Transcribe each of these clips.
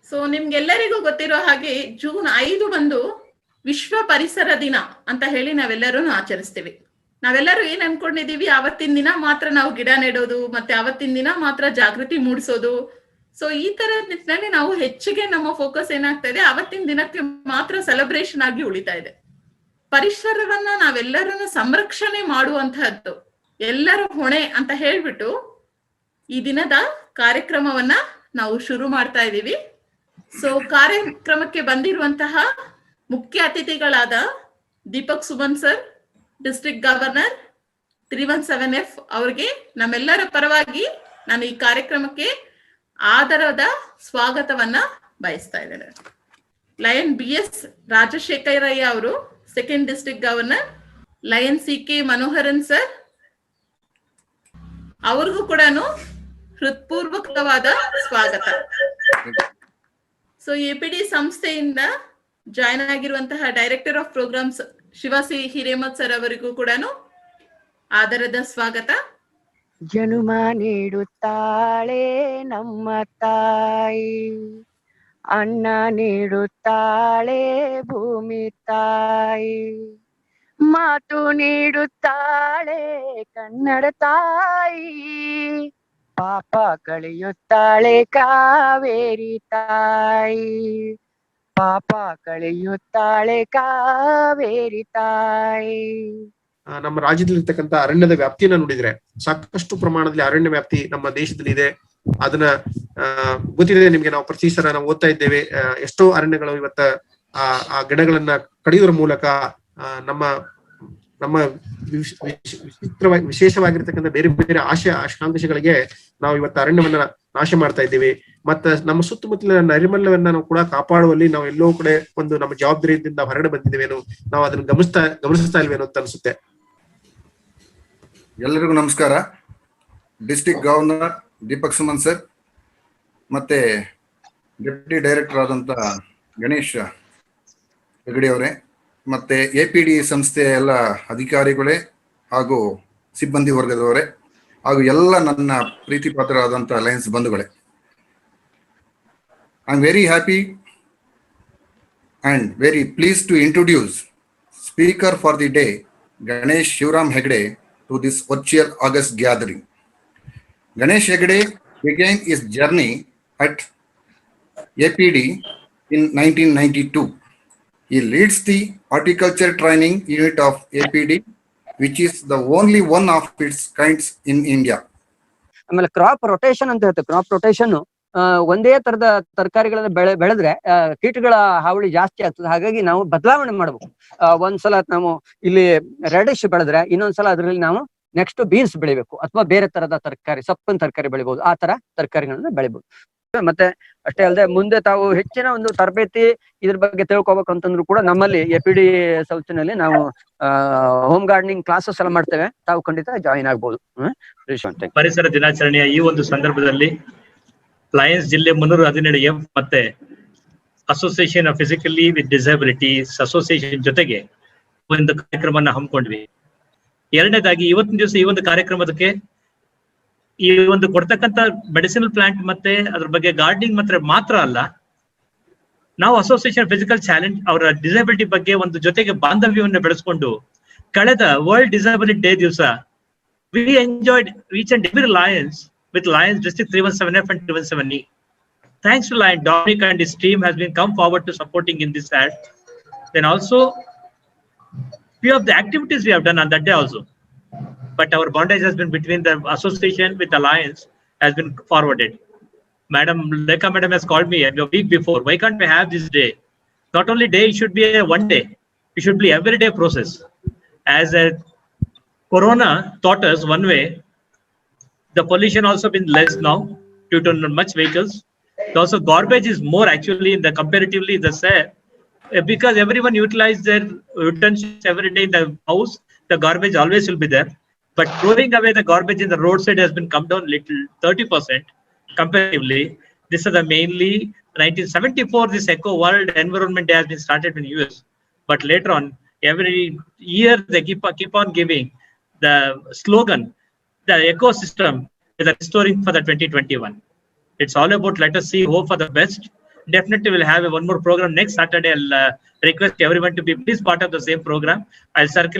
So ನಿಮ್ಗೆಲ್ಲರಿಗೂ ಗೊತ್ತಿರೋ ಹಾಗೆ ಜೂನ್ 5 ಬಂದು ವಿಶ್ವ ಪರಿಸರ ದಿನ ಅಂತ ಹೇಳಿ ನಾವೆಲ್ಲರೂ ಆಚರಿಸ್ತೀವಿ. ನಾವೆಲ್ಲರೂ ಏನ್ ಅನ್ಕೊಂಡಿದೀವಿ, ಅವತ್ತಿನ ದಿನ ಮಾತ್ರ ನಾವು ಗಿಡ ನೆಡೋದು, ಮತ್ತೆ ಅವತ್ತಿನ ದಿನ ಮಾತ್ರ ಜಾಗೃತಿ ಮೂಡಿಸೋದು. ಸೊ ಈ ತರ ನಿಟ್ಟಿನಲ್ಲಿ ನಾವು ಹೆಚ್ಚಿಗೆ ನಮ್ಮ ಫೋಕಸ್ ಏನಾಗ್ತಾ ಇದೆ, ಅವತ್ತಿನ ದಿನಕ್ಕೆ ಮಾತ್ರ ಸೆಲೆಬ್ರೇಷನ್ ಆಗಿ ಉಳಿತಾ ಇದೆ. ಪರಿಸರವನ್ನ ನಾವೆಲ್ಲರನ್ನ ಸಂರಕ್ಷಣೆ ಮಾಡುವಂತಹದ್ದು ಎಲ್ಲರ ಹೊಣೆ ಅಂತ ಹೇಳ್ಬಿಟ್ಟು ಈ ದಿನದ ಕಾರ್ಯಕ್ರಮವನ್ನ ನಾವು ಶುರು ಮಾಡ್ತಾ ಇದ್ದೀವಿ. ಸೊ ಕಾರ್ಯಕ್ರಮಕ್ಕೆ ಬಂದಿರುವಂತಹ ಮುಖ್ಯ ಅತಿಥಿಗಳಾದ Deepak Suman sir, district governor 317F ಅವರಿಗೆ ನಮ್ಮೆಲ್ಲರ ಪರವಾಗಿ ನಾನು ಈ ಕಾರ್ಯಕ್ರಮಕ್ಕೆ ಆದರದ ಸ್ವಾಗತವನ್ನ ಬಯಸ್ತಾ ಇದ್ದೇನೆ. ಲಯನ್ BS ರಾಜಶೇಖರಯ್ಯ ಅವರು, second district governor, lion CK Manoharan sir ಅವ್ರಿಗೂ ಕೂಡ ಹೃತ್ಪೂರ್ವಕವಾದ ಸ್ವಾಗತ. ಸೊ APD ಸಂಸ್ಥೆಯಿಂದ ಜಾಯ್ನ್ ಆಗಿರುವಂತಹ director of programmes Shivasi Hiremath sir ಅವರಿಗೂ ಕೂಡ ಆದರದ ಸ್ವಾಗತ. ಜನುಮ ನೀಡುತ್ತಾಳೆ ನಮ್ಮ ತಾಯಿ, ಅನ್ನ ನೀಡುತ್ತಾಳೆ ಭೂಮಿ ತಾಯಿ, ಮಾತು ನೀಡುತ್ತಾಳೆ ಕನ್ನಡ ತಾಯಿ, ಪಾಪ ಕಳೆಯುತ್ತಾಳೆ ಕಾವೇರಿ ತಾಯಿ, ಪಾಪ ಕಳೆಯುತ್ತಾಳೆ ಕಾವೇರಿ ತಾಯಿ. ನಮ್ಮ ರಾಜ್ಯದಲ್ಲಿರ್ತಕ್ಕಂಥ ಅರಣ್ಯದ ವ್ಯಾಪ್ತಿಯನ್ನ ನೋಡಿದ್ರೆ ಸಾಕಷ್ಟು ಪ್ರಮಾಣದಲ್ಲಿ ಅರಣ್ಯ ವ್ಯಾಪ್ತಿ ನಮ್ಮ ದೇಶದಲ್ಲಿ ಇದೆ. ಅದನ್ನ ಗೊತ್ತಿದೆ ನಿಮ್ಗೆ. ನಾವು ಪ್ರತಿ ಸಲ ನಾವು ಓದ್ತಾ ಇದ್ದೇವೆ, ಎಷ್ಟೋ ಅರಣ್ಯಗಳು ಇವತ್ತ ಆ ಗಿಡಗಳನ್ನ ಕಡಿಯೋದ್ರ ಮೂಲಕ ನಮ್ಮ ನಮ್ಮ ವಿಶೇಷವಾಗಿರ್ತಕ್ಕಂಥ ಬೇರೆ ಬೇರೆ ಆಕಾಂಕ್ಷೆಗಳಿಗೆ ನಾವು ಇವತ್ತು ಅರಣ್ಯವನ್ನ ನಾಶ ಮಾಡ್ತಾ ಇದ್ದೀವಿ. ಮತ್ತೆ ನಮ್ಮ ಸುತ್ತಮುತ್ತಲಿನ ನೈರ್ಮಲ್ಯವನ್ನ ನಾವು ಕೂಡ ಕಾಪಾಡುವಲ್ಲಿ ನಾವು ಎಲ್ಲೋ ಕಡೆ ಒಂದು ನಮ್ಮ ಜವಾಬ್ದಾರಿಯಿಂದ ಹೊರಗಡೆ ಬಂದಿದ್ದೇವೇನು, ನಾವು ಅದನ್ನ ಗಮನಿಸ್ತಾ ಇಲ್ವೇನೋ ಅಂತ ಅನ್ಸುತ್ತೆ. ಎಲ್ಲರಿಗೂ ನಮಸ್ಕಾರ. District governor Deepak Suman sir, ಮತ್ತೆ ಡೆಪ್ಯೂಟಿ ಡೈರೆಕ್ಟರ್ ಆದಂತ ಗಣೇಶ್ ಹೆಗಡೆ ಅವರೇ, ಮತ್ತೆ APD ಸಂಸ್ಥೆಯ ಎಲ್ಲ ಅಧಿಕಾರಿಗಳೇ ಹಾಗೂ ಸಿಬ್ಬಂದಿ ವರ್ಗದವರೇ ಹಾಗೂ ಎಲ್ಲ ನನ್ನ ಪ್ರೀತಿ ಪಾತ್ರರಾದಂಥ ಲಯನ್ಸ್ ಬಂಧುಗಳೇ, I am very happy and very pleased to introduce speaker for the day, Ganesh Shivram Hegde, to this virtual August gathering. Ganesh Hegde began his journey at APD in 1992. He leads the horticulture training unit of APD, which is the only one of its kinds in India. ಆಮೇಲೆ crop rotation ಅಂತ ಹೇಳ್ತೇವೆ. Crop rotation ಒಂದೇ ತರದ ತರಕಾರಿಗಳನ್ನ ಬೆಳೆದ್ರೆ ಕೀಟಗಳ ಹಾವಳಿ ಜಾಸ್ತಿ ಆಗ್ತದೆ. ಹಾಗಾಗಿ ನಾವು ಬದಲಾವಣೆ ಮಾಡ್ಬೇಕು. ಒಂದ್ಸಲ ನಾವು ಇಲ್ಲಿ ರೆಡಿಶ್ ಬೆಳೆದ್ರೆ ಇನ್ನೊಂದ್ಸಲ ಅದರಲ್ಲಿ ನಾವು ನೆಕ್ಸ್ಟ್ ಬೀನ್ಸ್ ಬೆಳಿಬೇಕು, ಅಥವಾ ಬೇರೆ ತರದ ತರಕಾರಿ, ಸೊಪ್ಪಿನ ತರಕಾರಿ ಬೆಳಿಬಹುದು. ಆ ತರ ತರಕಾರಿಗಳನ್ನ ಬೆಳಿಬಹುದು. ಮತ್ತೆ ಅಷ್ಟೇ ಅಲ್ಲದೆ ಮುಂದೆ ತಾವು ಹೆಚ್ಚಿನ ಒಂದು ತರಬೇತಿ ಇದ್ರ ಬಗ್ಗೆ ತಿಳ್ಕೊಬೇಕು ಅಂತಂದ್ರು ಕೂಡ ನಮ್ಮಲ್ಲಿ APD ಸಂಸ್ಥೆನಲ್ಲಿ ನಾವು ಹೋಮ್ ಗಾರ್ಡನಿಂಗ್ ಕ್ಲಾಸಸ್ ಎಲ್ಲ ಮಾಡ್ತೇವೆ. ತಾವು ಖಂಡಿತ ಜಾಯಿನ್ ಆಗ್ಬಹುದು. ಪರಿಸರ ದಿನಾಚರಣೆಯ ಈ ಒಂದು ಸಂದರ್ಭದಲ್ಲಿ ಲಯನ್ಸ್ ಜಿಲ್ಲೆ 317F ಮತ್ತೆ association of physically with disabilities association ಜೊತೆಗೆ ಒಂದು ಕಾರ್ಯಕ್ರಮನ ಹಮ್ಮಿಕೊಂಡ್ವಿ. ಎರಡನೇದಾಗಿ ಇವತ್ತಿನ ದಿವಸ ಈ ಒಂದು ಕಾರ್ಯಕ್ರಮದಕ್ಕೆ ಈ ಒಂದು ಕೊಡ್ತಕ್ಕಂಥ ಮೆಡಿಸಿನಲ್ ಪ್ಲಾಂಟ್ ಮತ್ತೆ ಅದ್ರ ಬಗ್ಗೆ ಗಾರ್ಡನಿಂಗ್ ಮಾತ್ರ ಅಲ್ಲ, ನಾವು ಅಸೋಸಿಯೇಷನ್ ಫಿಸಿಕಲ್ ಚಾಲೆಂಜ್ ಅವರ ಡಿಸಬಿಲಿಟಿ ಬಗ್ಗೆ ಒಂದು ಜೊತೆಗೆ ಬಾಂಧವ್ಯವನ್ನು ಬೆಳೆಸ್ಕೊಂಡು ಕಳೆದ ವರ್ಲ್ಡ್ ಡಿಸಬಿಲಿಟಿ ಡೇ ದಿವಸ we enjoyed each and every Lions with Lions District 317F and 317E. Thanks to Lion, Dominic and his team has been come forward to supporting in this ad. Then also, few of the activities we have done on that day also. But our bondage has been between the association with the Lions has been forwarded. Madam Lekha Madam has called me a week before. Why can't we have this day? Not only day, it should be a one day. It should be every day process. As a Corona taught us one way, the pollution also been less now due to much vehicles. Also, garbage is more actually in the comparatively the same because everyone utilize their utensils every day in the house. The garbage always will be there, but throwing away the garbage in the roadside has been come down little 30% comparatively. This is the mainly 1974. This Eco World Environment Day has been started in US, but later on every year they keep on giving the slogan, the ecosystem is restoring for the 2021. It's all about let us see, hope for the best, Definitely we'll have one more program next Saturday. I'll request everyone to be please part of the same program. I'll send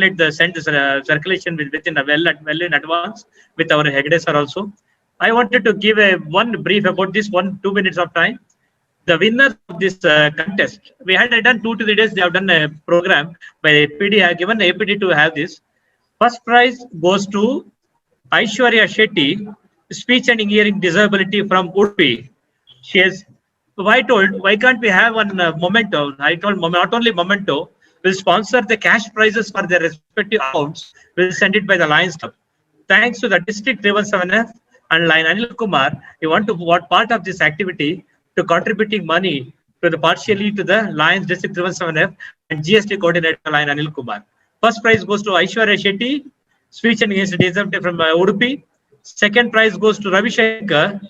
this circulation within well in advance with our Hegde sir also. I wanted to give one brief about this 2 minutes of time. The winner of this contest, we had done 2 to 3 days. They have done a program by APD. I have given APD to have this. First prize goes to Aishwarya Shetty, speech and hearing disability from Udupi. She has. Why can't we have one Memento? I told not only Memento, will sponsor the cash prizes for their respective accounts. We'll send it by the Lions Club. Thanks to the district 317F and Lion Anil Kumar, you want to what part of this activity to contributing money to the partially to the Lions District 317F and GST coordinator Lion Anil Kumar. First prize goes to Aishwarya Shetty, speech and hearing disability from Udupi. Second prize goes to Ravi Shankar.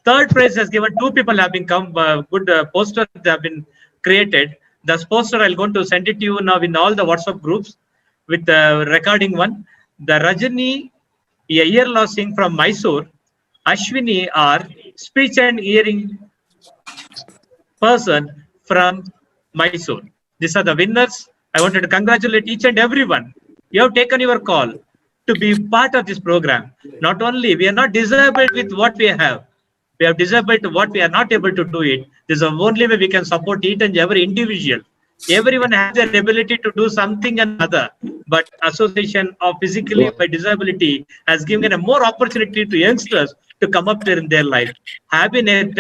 Third prize has given 2 people have been come good posters have been created. The poster I'll going to send it to you now in all the WhatsApp groups with the recording one. The Rajani, a ear loss sing from Mysore, Ashwini R, speech and hearing person from Mysore. These are the winners. I wanted to congratulate each and everyone. You have taken your call to be part of this program. Not only we are not disabled with what we have. We have disabled to what we are not able to do it. This is the only way we can support each and every individual. Everyone has their ability to do something and other, but Association of Physically by Disability has given a more opportunity to youngsters to come up there in their life.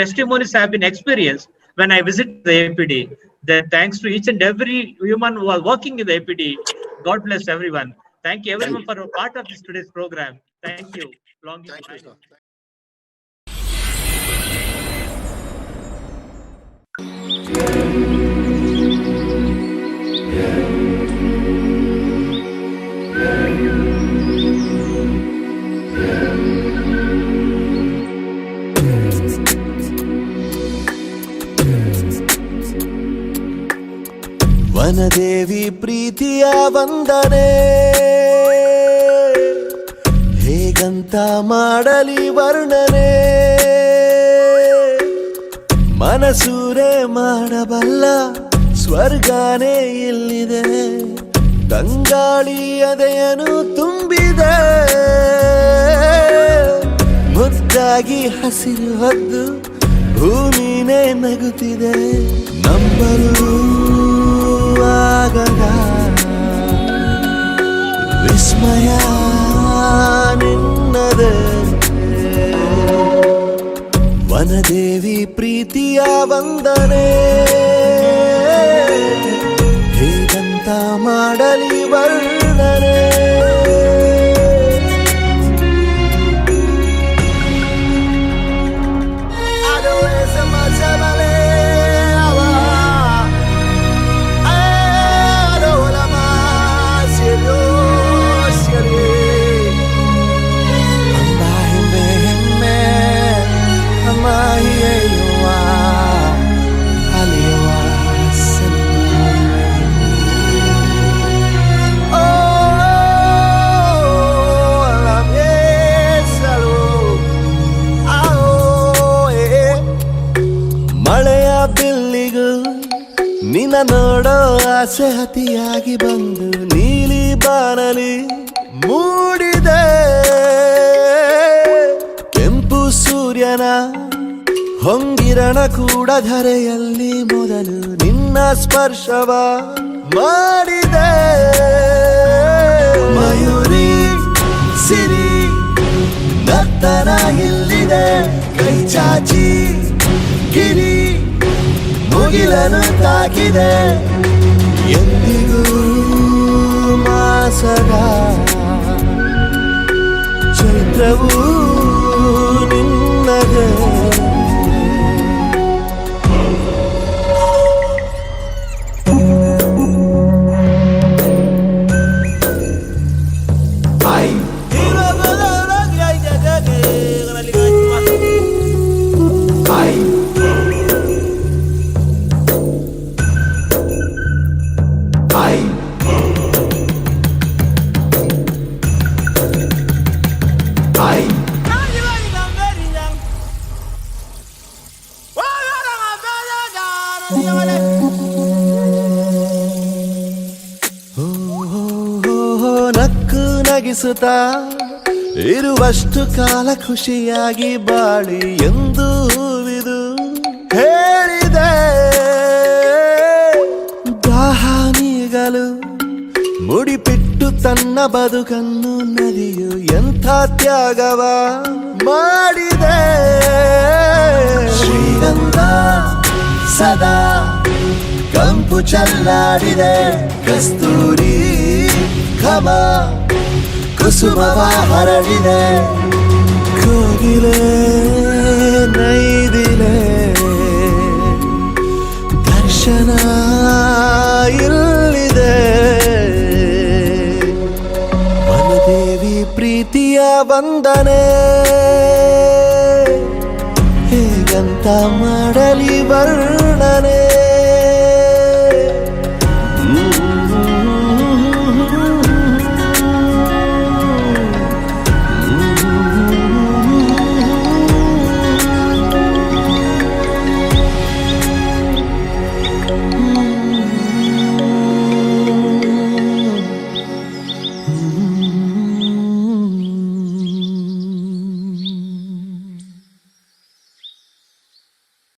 Testimonies have been experienced when I visit the APD. Then thanks to each and every human who are working in the APD. God bless everyone. Thank you everyone for a part of this today's program. Thank you. Long live. ವನದೇವಿ ಪ್ರೀತಿಯ ವಂದನೆ ಹೇಗಂತ ಮಾಡಲಿ ವರ್ಣನೆ ಮನಸೂರೆ ಮಾಡಬಲ್ಲ ಸ್ವರ್ಗನೇ ಇಲ್ಲಿದೆ ತಂಗಾಳಿ ಎದೆಯನ್ನು ತುಂಬಿದೆ ಮುದ್ದಾಗಿ ಹಸಿರು ಹೊದ್ದು ಭೂಮಿನೇ ನಗುತ್ತಿದೆ ನಂಬಲು ಆಗದ ವಿಸ್ಮಯ ನಿನ್ನದೆ ವನದೇವಿ ಪ್ರೀತಿಯ ವಂದನೆ ಹೇಗಂತ ಮಾಡಲಿ ವರ್ಣನೆ ಮಳೆಯ ಬಿಲ್ಲಿಗೂ ನಿನ್ನ ನೋಡೋ ಆಸೆ ಅತಿಯಾಗಿ ಬಂದು ನೀಲಿ ಬಾನಲಿ ಮೂಡಿದೆ ಕೆಂಪು ಸೂರ್ಯನ ಹೊಂಗಿರಣ ಕೂಡ ಧರೆಯಲ್ಲಿ ಮೊದಲು ನಿನ್ನ ಸ್ಪರ್ಶವ ಮಾಡಿದೆ ಮಯೂರಿ ಸಿರಿ ನರ್ತನ ಇಲ್ಲಿದೆ ಕೈ ಚಾಚಿ ಗಿರಿ ಮುಗಿಲನು ತಾಕಿದೆ ಎಂದಿಗೂ ಮಾಸದ ಚೈತ್ರವೂ ನಿನ್ನದೇ ಪ್ರೀತಿಸುತ್ತಾ ಇರುವಷ್ಟು ಕಾಲ ಖುಷಿಯಾಗಿ ಬಾಳಿ ಎಂದು ಹೂವಿದು ಹೇಳಿದೆ. ದಾಹ ನೀಗಲು ಮುಡಿಪಿಟ್ಟು ತನ್ನ ಬದುಕನ್ನು ನದಿಯು ಎಂಥ ತ್ಯಾಗವ ಮಾಡಿದೆ. ಶ್ರೀಗಂಧ ಸದಾ ಕಂಪು ಚಲ್ಲಾಡಿದೆ, ಕಸ್ತೂರಿ ಘಮ ಕುಸುಮವ ಹರಡಿದೆ. ಕೋಗಿಲೆ ನೈದಿಲೆ ದರ್ಶನ ಇಲ್ಲಿದೆ. ವನದೇವಿ ಪ್ರೀತಿಯ ವಂದನೆ ಹೇಗಂತ ಮಾಡಲಿ ವರ್ಣನೆ.